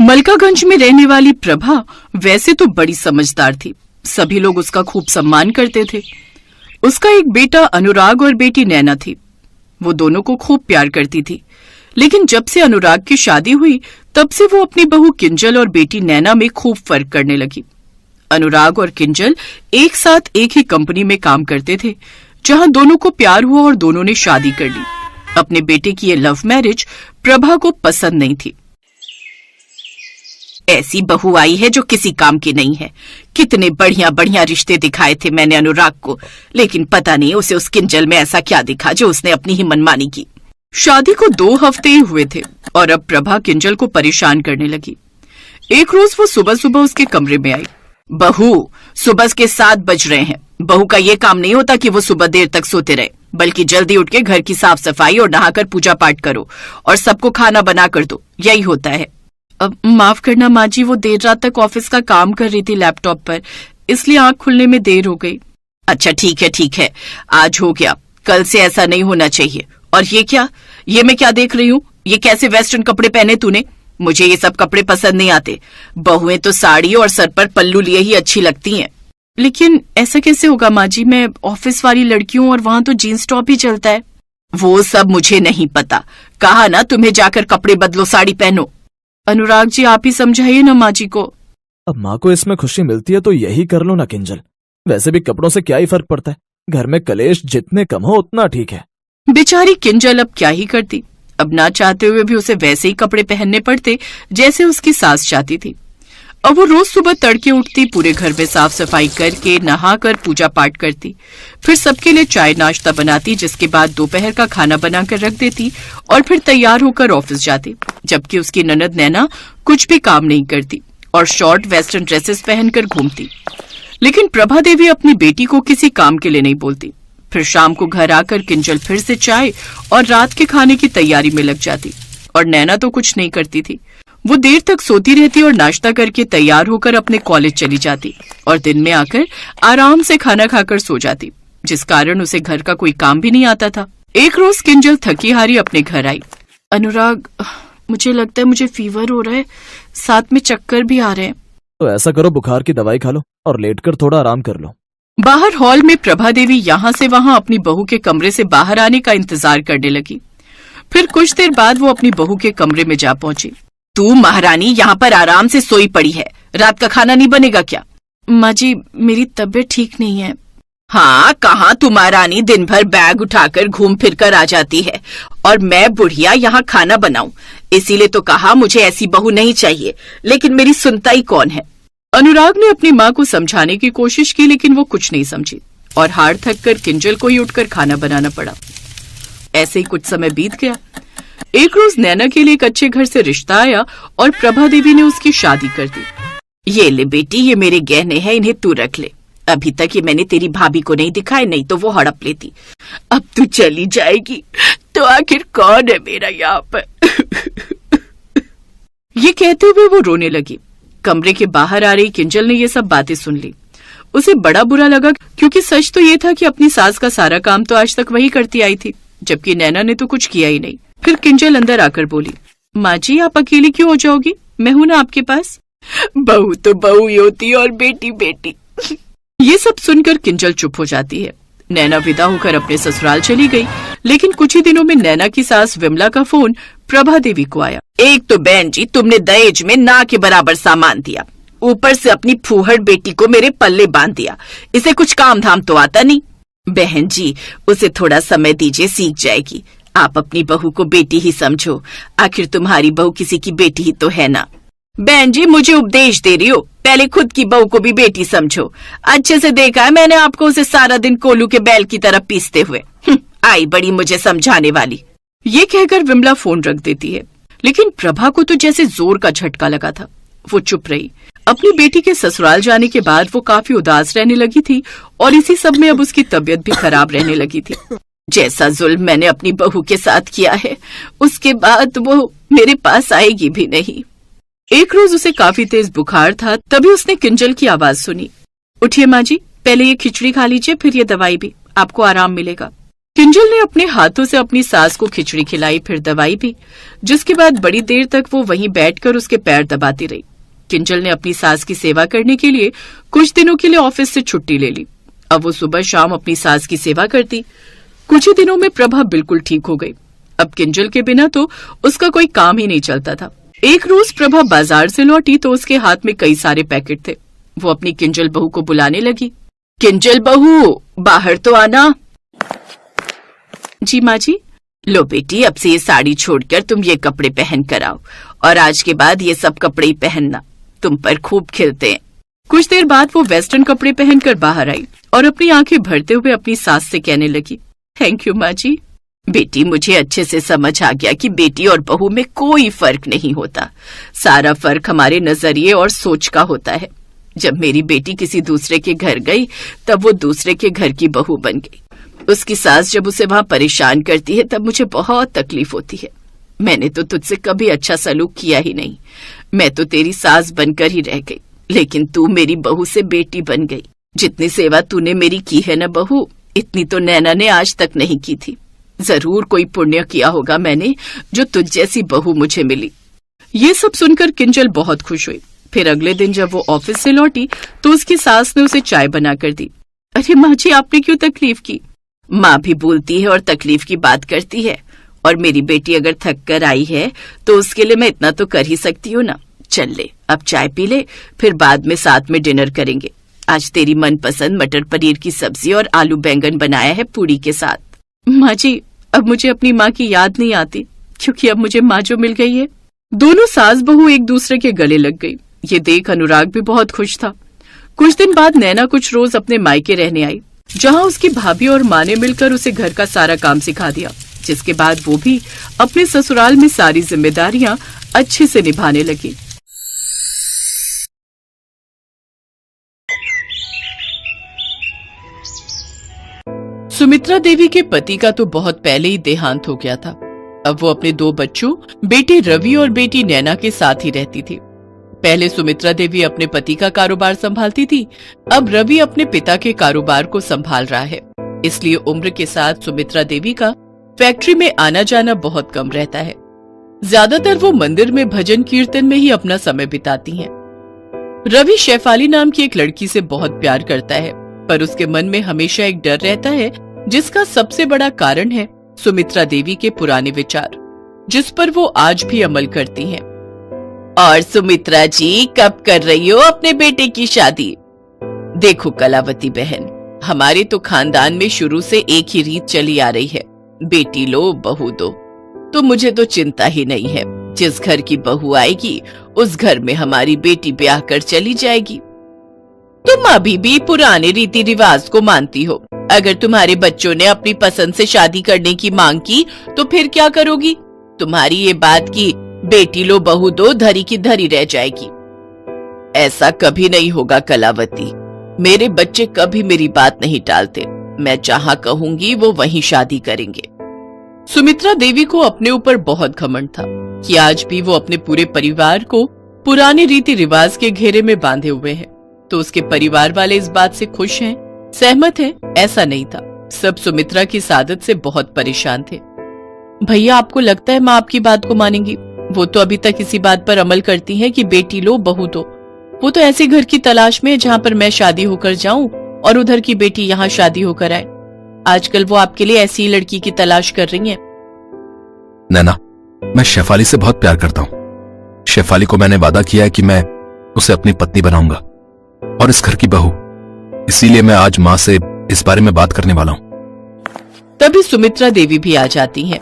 मलकागंज में रहने वाली प्रभा वैसे तो बड़ी समझदार थी। सभी लोग उसका खूब सम्मान करते थे। उसका एक बेटा अनुराग और बेटी नैना थी। वो दोनों को खूब प्यार करती थी। लेकिन जब से अनुराग की शादी हुई तब से वो अपनी बहू किंजल और बेटी नैना में खूब फर्क करने लगी। अनुराग और किंजल एक साथ एक ही कंपनी में काम करते थे, जहां दोनों को प्यार हुआ और दोनों ने शादी कर ली। अपने बेटे की ये लव मैरिज प्रभा को पसंद नहीं थी। ऐसी बहू आई है जो किसी काम की नहीं है। कितने बढ़िया बढ़िया रिश्ते दिखाए थे मैंने अनुराग को, लेकिन पता नहीं उसे उस किंजल में ऐसा क्या दिखा जो उसने अपनी ही मनमानी की। शादी को 2 हफ्ते ही हुए थे और अब प्रभा किंजल को परेशान करने लगी। एक रोज वो सुबह सुबह उसके कमरे में आई। बहू, सुबह के 7 बज रहे हैं। बहू का ये काम नहीं होता कि वो सुबह देर तक सोते रहे, बल्कि जल्दी उठ के घर की साफ सफाई और नहाकर पूजा पाठ करो और सबको खाना बना कर दो। यही होता है। अब माफ करना माँ जी, वो देर रात तक ऑफिस का काम कर रही थी लैपटॉप पर, इसलिए आंख खुलने में देर हो गई। अच्छा ठीक है, आज हो गया। कल से ऐसा नहीं होना चाहिए। और ये क्या, ये मैं क्या देख रही हूँ? ये कैसे वेस्टर्न कपड़े पहने तूने? मुझे ये सब कपड़े पसंद नहीं आते। बहुएं तो साड़ी और सर पर पल्लू लिए ही अच्छी लगती हैं। लेकिन ऐसा कैसे होगा माँ जी, मैं ऑफिस वाली लड़की हूँ और वहाँ तो जीन्स टॉप ही चलता है। वो सब मुझे नहीं पता। कहा ना तुम्हें जाकर कपड़े बदलो, साड़ी पहनो। अनुराग जी, आप ही समझाइए ना माँ जी को। अब माँ को इसमें खुशी मिलती है तो यही कर लो ना किंजल। वैसे भी कपड़ों से क्या ही फर्क पड़ता है। घर में कलेश जितने कम हो उतना ठीक है। बेचारी किंजल अब क्या ही करती। अब ना चाहते हुए भी उसे वैसे ही कपड़े पहनने पड़ते जैसे उसकी सास चाहती थी। अब वो रोज सुबह तड़के उठती, पूरे घर में साफ सफाई करके नहाकर पूजा पाठ करती, फिर सबके लिए चाय नाश्ता बनाती, जिसके बाद दोपहर का खाना बनाकर रख देती और फिर तैयार होकर ऑफिस जाती। जबकि उसकी ननद नैना कुछ भी काम नहीं करती और शॉर्ट वेस्टर्न ड्रेसेस पहनकर घूमती। लेकिन प्रभा देवी अपनी बेटी को किसी काम के लिए नहीं बोलती। फिर शाम को घर आकर किंजल फिर से चाय और रात के खाने की तैयारी में लग जाती। और नैना तो कुछ नहीं करती थी। वो देर तक सोती रहती और नाश्ता करके तैयार होकर अपने कॉलेज चली जाती और दिन में आकर आराम से खाना खाकर सो जाती, जिस कारण उसे घर का कोई काम भी नहीं आता था। एक रोज किंजल थकी हारी अपने घर आई। अनुराग, मुझे लगता है मुझे फीवर हो रहा है, साथ में चक्कर भी आ रहे हैं। तो ऐसा करो, बुखार की दवाई खा लो और लेटकर थोड़ा आराम कर लो। बाहर हॉल में प्रभा देवी यहाँ से वहाँ अपनी बहू के कमरे से बाहर आने का इंतजार करने लगी। फिर कुछ देर बाद वो अपनी बहू के कमरे में जा पहुंची। तू महारानी यहाँ पर आराम से सोई पड़ी है, रात का खाना नहीं बनेगा क्या? माँ जी, मेरी तबीयत ठीक नहीं है। हाँ, कहाँ तू महारानी दिन भर बैग उठाकर घूम फिर कर आ जाती है और मैं बुढ़िया यहाँ खाना बनाऊं। इसीलिए तो कहा मुझे ऐसी बहू नहीं चाहिए, लेकिन मेरी सुनता ही कौन है। अनुराग ने अपनी माँ को समझाने की कोशिश की, लेकिन वो कुछ नहीं समझी और हार थक कर किंजल को ही उठकर खाना बनाना पड़ा। ऐसे ही कुछ समय बीत गया। एक रोज नैना के लिए एक अच्छे घर से रिश्ता आया और प्रभा देवी ने उसकी शादी कर दी। ये ले बेटी, ये मेरे गहने हैं, इन्हें तू रख ले। अभी तक ये मैंने तेरी भाभी को नहीं दिखाए, नहीं तो वो हड़प लेती। अब तू चली जाएगी तो आखिर कौन है मेरा यहाँ पर? ये कहते हुए वो रोने लगी। कमरे के बाहर आ रही किंजल ने ये सब बातें सुन ली। उसे बड़ा बुरा लगा, क्योंकि सच तो ये था कि अपनी सास का सारा काम तो आज तक वही करती आई थी, जबकि नैना ने तो कुछ किया ही नहीं। फिर किंजल अंदर आकर बोली, माँ जी, आप अकेली क्यों हो जाओगी? मैं हूं ना आपके पास। बहू तो बहू ही होती है और बेटी बेटी। ये सब सुनकर किंजल चुप हो जाती है। नैना विदा होकर अपने ससुराल चली गई। लेकिन कुछ ही दिनों में नैना की सास विमला का फोन प्रभा देवी को आया। एक तो बहन जी, तुमने दहेज में ना के बराबर सामान दिया, ऊपर से अपनी फूहड़ बेटी को मेरे पल्ले बांध दिया। इसे कुछ काम धाम तो आता नहीं। बहन जी, उसे थोड़ा समय दीजिए, सीख जाएगी। आप अपनी बहू को बेटी ही समझो, आखिर तुम्हारी बहू किसी की बेटी ही तो है ना। बहन जी, मुझे उपदेश दे रही हो? पहले खुद की बहू को भी बेटी समझो। अच्छे से देखा है मैंने आपको उसे सारा दिन कोलू के बैल की तरह पीसते हुए। आई बड़ी मुझे समझाने वाली। ये कहकर विमला फोन रख देती है। लेकिन प्रभा को तो जैसे जोर का झटका लगा था। वो चुप रही। अपनी बेटी के ससुराल जाने के बाद वो काफी उदास रहने लगी थी और इसी सब में अब उसकी तबीयत भी खराब रहने लगी थी। जैसा जुल्म मैंने अपनी बहू के साथ किया है, उसके बाद वो मेरे पास आएगी भी नहीं। एक रोज उसे काफी तेज बुखार था, तभी उसने किंजल की आवाज सुनी। उठिए माँ जी, पहले ये खिचड़ी खा लीजिए, फिर ये दवाई भी, आपको आराम मिलेगा। किंजल ने अपने हाथों से अपनी सास को खिचड़ी खिलाई, फिर दवाई भी, जिसके बाद बड़ी देर तक वो वहीं बैठकर उसके पैर दबाती रही। किंजल ने अपनी सास की सेवा करने के लिए कुछ दिनों के लिए ऑफिस से छुट्टी ले ली। अब वो सुबह शाम अपनी सास की सेवा करती। कुछ ही दिनों में प्रभा बिल्कुल ठीक हो गई। अब किंजल के बिना तो उसका कोई काम ही नहीं चलता था। एक रोज प्रभा बाजार से लौटी तो उसके हाथ में कई सारे पैकेट थे। वो अपनी किंजल बहू को बुलाने लगी। किंजल बहू, बाहर तो आना। जी माँ जी। लो बेटी, अब से ये साड़ी छोड़कर तुम ये कपड़े पहन कर आओ, और आज के बाद ये सब कपड़े ही पहनना, तुम पर खूब खिलते हैं। कुछ देर बाद वो वेस्टर्न कपड़े पहनकर बाहर आई और अपनी आंखें भरते हुए अपनी सास से कहने लगी, थैंक यू माँ जी। बेटी, मुझे अच्छे से समझ आ गया कि बेटी और बहू में कोई फर्क नहीं होता। सारा फर्क हमारे नजरिए और सोच का होता है। जब मेरी बेटी किसी दूसरे के घर गई तब वो दूसरे के घर की बहू बन गई। उसकी सास जब उसे वहां परेशान करती है तब मुझे बहुत तकलीफ होती है। मैंने तो तुझसे कभी अच्छा सलूक किया ही नहीं। मैं तो तेरी सास बनकर ही रह गई, लेकिन तू मेरी बहू से बेटी बन गई। जितनी सेवा तूने मेरी की है ना बहू, इतनी तो नैना ने आज तक नहीं की थी। जरूर कोई पुण्य किया होगा मैंने, जो तुझ जैसी बहू मुझे मिली। ये सब सुनकर किंजल बहुत खुश हुई। फिर अगले दिन जब वो ऑफिस से लौटी तो उसकी सास ने उसे चाय बनाकर दी। अरे माँ जी, आपने क्यों तकलीफ की? माँ भी बोलती है और तकलीफ की बात करती है, और मेरी बेटी अगर थक कर आई है तो उसके लिए मैं इतना तो कर ही सकती हूँ ना। चल ले, अब चाय पी ले, फिर बाद में साथ में डिनर करेंगे। आज तेरी मनपसंद मटर पनीर की सब्जी और आलू बैंगन बनाया है पूड़ी के साथ। माँ जी, अब मुझे अपनी माँ की याद नहीं आती, क्योंकि अब मुझे माँ जो मिल गई है। दोनों सास बहू एक दूसरे के गले लग गई। ये देख अनुराग भी बहुत खुश था। कुछ दिन बाद नैना कुछ रोज अपने मायके रहने आई, जहाँ उसकी भाभी और माँ ने मिलकर उसे घर का सारा काम सिखा दिया, जिसके बाद वो भी अपने ससुराल में सारी जिम्मेदारियां अच्छे से निभाने लगी। सुमित्रा देवी के पति का तो बहुत पहले ही देहांत हो गया था। अब वो अपने 2 बच्चों, बेटे रवि और बेटी नैना के साथ ही रहती थी। पहले सुमित्रा देवी अपने पति का कारोबार संभालती थी, अब रवि अपने पिता के कारोबार को संभाल रहा है। इसलिए उम्र के साथ सुमित्रा देवी का फैक्ट्री में आना जाना बहुत कम रहता है। ज्यादातर वो मंदिर में भजन कीर्तन में ही अपना समय बिताती हैं। रवि शेफाली नाम की एक लड़की से बहुत प्यार करता है, पर उसके मन में हमेशा एक डर रहता है, जिसका सबसे बड़ा कारण है सुमित्रा देवी के पुराने विचार, जिस पर वो आज भी अमल करती हैं। और सुमित्रा जी, कब कर रही हो अपने बेटे की शादी? देखो कलावती बहन, हमारे तो खानदान में शुरू से एक ही रीत चली आ रही है, बेटी लो बहू दो। तो मुझे तो चिंता ही नहीं है। जिस घर की बहू आएगी उस घर में हमारी बेटी ब्याह कर चली जाएगी। तुम अभी भी पुराने रीति रिवाज को मानती हो। अगर तुम्हारे बच्चों ने अपनी पसंद से शादी करने की मांग की तो फिर क्या करोगी? तुम्हारी ये बात की बेटी लो बहू दो धरी की धरी रह जाएगी। ऐसा कभी नहीं होगा कलावती। मेरे बच्चे कभी मेरी बात नहीं टालते। मैं जहाँ कहूंगी वो वहीं शादी करेंगे। सुमित्रा देवी को अपने ऊपर बहुत घमंड था कि आज भी वो अपने पूरे परिवार को पुराने रीति रिवाज के घेरे में बांधे हुए हैं। तो उसके परिवार वाले इस बात से खुश हैं, सहमत हैं, ऐसा नहीं था। सब सुमित्रा की सादत से बहुत परेशान थे। भैया, आपको लगता है माँ आपकी बात को मानेंगी? वो तो अभी तक इसी बात पर अमल करती है कि बेटी लो बहू दो। वो तो ऐसे घर की तलाश में है जहाँ पर मैं शादी होकर जाऊं और उधर की बेटी यहाँ शादी होकर आए। आजकल वो आपके लिए ऐसी लड़की की तलाश कर रही है। नैना, मैं शेफाली से बहुत प्यार करता हूँ। शेफाली को मैंने वादा किया है कि मैं उसे अपनी पत्नी बनाऊंगा और इस घर की बहू। इसीलिए मैं आज माँ से इस बारे में बात करने वाला हूँ। तभी सुमित्रा देवी भी आ जाती हैं।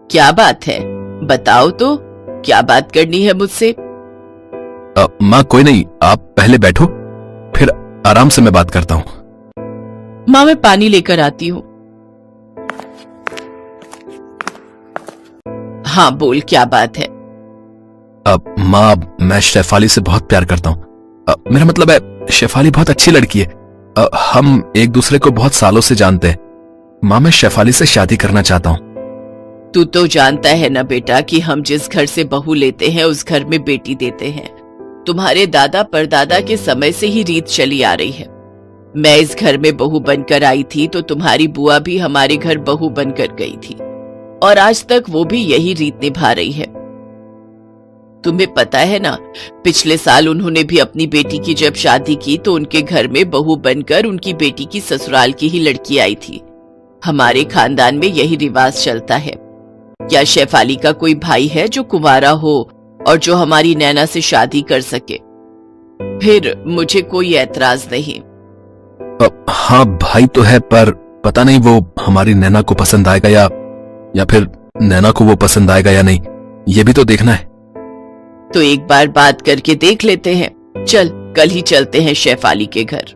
क्या बात है, बताओ तो, क्या बात करनी है मुझसे? माँ कोई नहीं, आप पहले बैठो, फिर आराम से मैं बात करता हूँ। माँ, मैं पानी लेकर आती हूँ। हाँ बोल, क्या बात है? माँ, मैं शेफाली से बहुत प्यार करता हूँ। मेरा मतलब है, शेफाली बहुत अच्छी लड़की है। हम एक दूसरे को बहुत सालों से जानते हैं। माँ, मैं शेफाली से शादी करना चाहता हूँ। तू तो जानता है ना बेटा कि हम जिस घर से बहू लेते हैं उस घर में बेटी देते हैं। तुम्हारे दादा परदादा के समय से ही रीत चली आ रही है। मैं इस घर में बहू बनकर आई थी तो तुम्हारी बुआ भी हमारे घर बहू बनकर गई थी और आज तक वो भी यही रीत निभा रही है। तुम्हें पता है ना, पिछले साल उन्होंने भी अपनी बेटी की जब शादी की तो उनके घर में बहू बनकर उनकी बेटी की ससुराल की ही लड़की आई थी। हमारे खानदान में यही रिवाज चलता है। क्या शेफाली का कोई भाई है जो कुंवारा हो और जो हमारी नैना से शादी कर सके? फिर मुझे कोई ऐतराज नहीं। हाँ भाई तो है, पर पता नहीं वो हमारी नैना को पसंद आएगा या फिर नैना को वो पसंद आएगा या नहीं, ये भी तो देखना है। तो एक बार बात करके देख लेते हैं। चल, कल ही चलते हैं शेफाली के घर।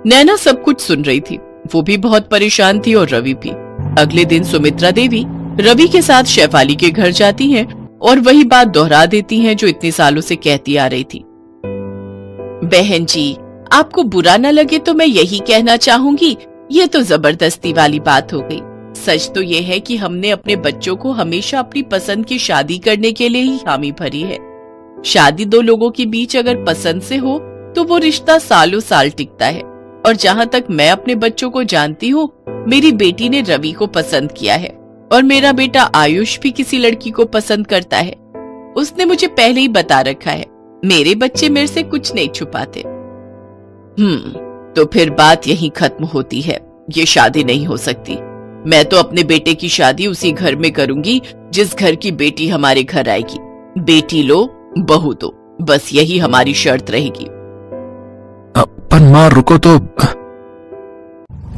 नैना सब कुछ सुन रही थी, वो भी बहुत परेशान थी और रवि भी। अगले दिन सुमित्रा देवी रवि के साथ शेफाली के घर जाती हैं और वही बात दोहरा देती हैं जो इतने सालों से कहती आ रही थी। बहन जी, आपको बुरा न लगे तो मैं यही कहना चाहूंगी, ये तो जबरदस्ती वाली बात हो गई। सच तो ये है कि हमने अपने बच्चों को हमेशा अपनी पसंद की शादी करने के लिए ही हामी भरी है। शादी दो लोगों के बीच अगर पसंद से हो तो वो रिश्ता सालों साल टिकता है। और जहाँ तक मैं अपने बच्चों को जानती हूँ, मेरी बेटी ने रवि को पसंद किया है और मेरा बेटा आयुष भी किसी लड़की को पसंद करता है। उसने मुझे पहले ही बता रखा है। मेरे बच्चे मेरे से कुछ नहीं छुपाते। तो फिर बात यहीं खत्म होती है। ये शादी नहीं हो सकती। मैं तो अपने बेटे की शादी उसी घर में करूंगी जिस घर की बेटी हमारे घर आएगी। बेटी लो, बहू दो, बस यही हमारी शर्त रहेगी। पर माँ रुको तो।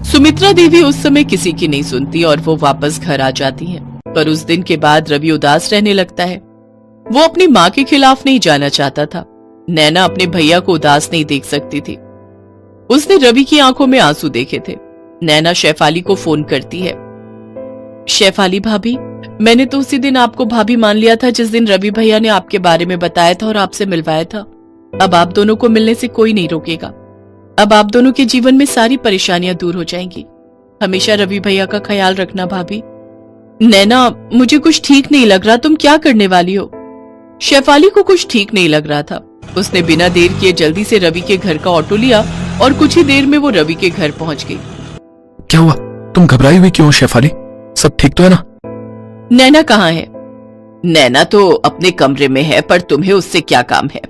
सुमित्रा देवी उस समय किसी की नहीं सुनती और वो वापस घर आ जाती है। पर उस दिन के बाद रवि उदास रहने लगता है। वो अपनी माँ के खिलाफ नहीं जाना चाहता था। नैना अपने भैया को उदास नहीं देख सकती थी। उसने रवि की आंखों में आंसू देखे थे। नैना शेफाली को फोन करती है। शेफाली भाभी, मैंने तो उसी दिन आपको भाभी मान लिया था जिस दिन रवि भैया ने आपके बारे में बताया था और आपसे मिलवाया था। अब आप दोनों को मिलने से कोई नहीं रोकेगा। अब आप दोनों के जीवन में सारी परेशानियां दूर हो जाएंगी। हमेशा रवि भैया का ख्याल रखना भाभी। नैना, मुझे कुछ ठीक नहीं लग रहा, तुम क्या करने वाली हो? शेफाली को कुछ ठीक नहीं लग रहा था। उसने बिना देर किए जल्दी से रवि के घर का ऑटो लिया और कुछ ही देर में वो रवि के घर पहुंच गई। क्या हुआ? तुम घबराई हुई क्यों शेफाली? सब ठीक तो है ना? नैना कहाँ है? नैना तो अपने कमरे में है, पर तुम्हें उससे क्या काम है?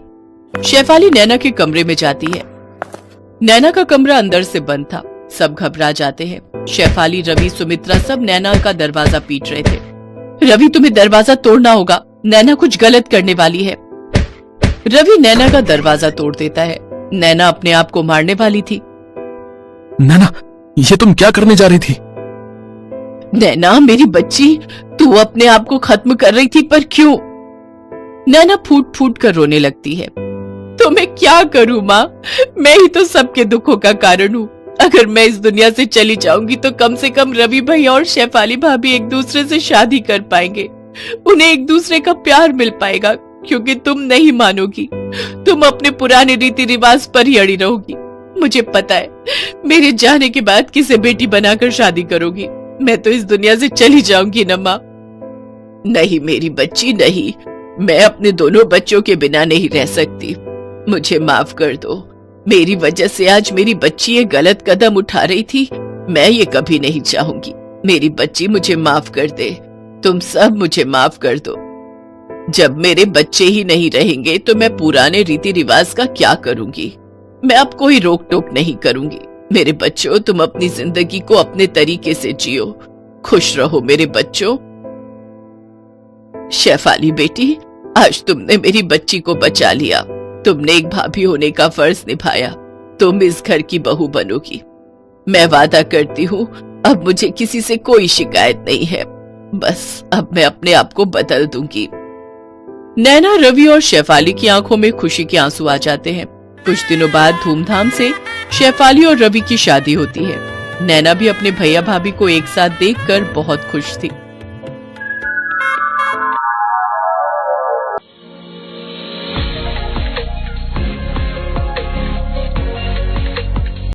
शेफाली नैना के कमरे में जाती है। नैना का कमरा अंदर से बंद था। सब घबरा जाते हैं। शेफाली, रवि, सुमित्रा सब नैना का दरवाजा पीट रहे थे। रवि, तुम्हें दरवाजा तोड़ना होगा, नैना कुछ गलत करने वाली है। रवि नैना का दरवाजा तोड़ देता है। नैना अपने आप को मारने वाली थी। नैना, ये तुम क्या करने जा रही थी? नैना मेरी बच्ची, तू अपने आप को खत्म कर रही थी, पर क्यों? नैना फूट फूट कर रोने लगती है। तो मैं क्या करूं माँ, मैं ही तो सबके दुखों का कारण हूँ। अगर मैं इस दुनिया से चली जाऊंगी तो कम से कम रवि भैया और शेफाली भाभी एक दूसरे से शादी कर पाएंगे। उन्हें एक दूसरे का प्यार मिल पाएगा, क्योंकि तुम नहीं मानोगी। तुम अपने पुराने रीति रिवाज पर ही अड़ी रहोगी। मुझे पता है मेरे जाने के बाद किसे बेटी बनाकर शादी करोगी। मैं तो इस दुनिया से चली जाऊंगी न माँ। नहीं मेरी बच्ची, नहीं, मैं अपने दोनों बच्चों के बिना नहीं रह सकती। मुझे माफ कर दो। मेरी वजह से आज मेरी बच्ची ये गलत कदम उठा रही थी। मैं ये कभी नहीं चाहूंगी। मेरी बच्ची, मुझे माफ कर दे। तुम सब मुझे माफ कर दो। जब मेरे बच्चे ही नहीं रहेंगे तो मैं पुराने रीति रिवाज का क्या करूंगी? मैं अब कोई रोक टोक नहीं करूंगी। मेरे बच्चों, तुम अपनी जिंदगी को अपने तरीके से जियो। खुश रहो मेरे बच्चों। शेफाली बेटी, आज तुमने मेरी बच्ची को बचा लिया। तुमने एक भाभी होने का फर्ज निभाया। तुम इस घर की बहू बनोगी। मैं वादा करती हूँ, अब मुझे किसी से कोई शिकायत नहीं है। बस अब मैं अपने आप को बदल दूंगी। नैना, रवि और शेफाली की आंखों में खुशी के आंसू आ जाते हैं। कुछ दिनों बाद धूमधाम से शेफाली और रवि की शादी होती है। नैना भी अपने भैया भाभी को एक साथ देखकर बहुत खुश थी।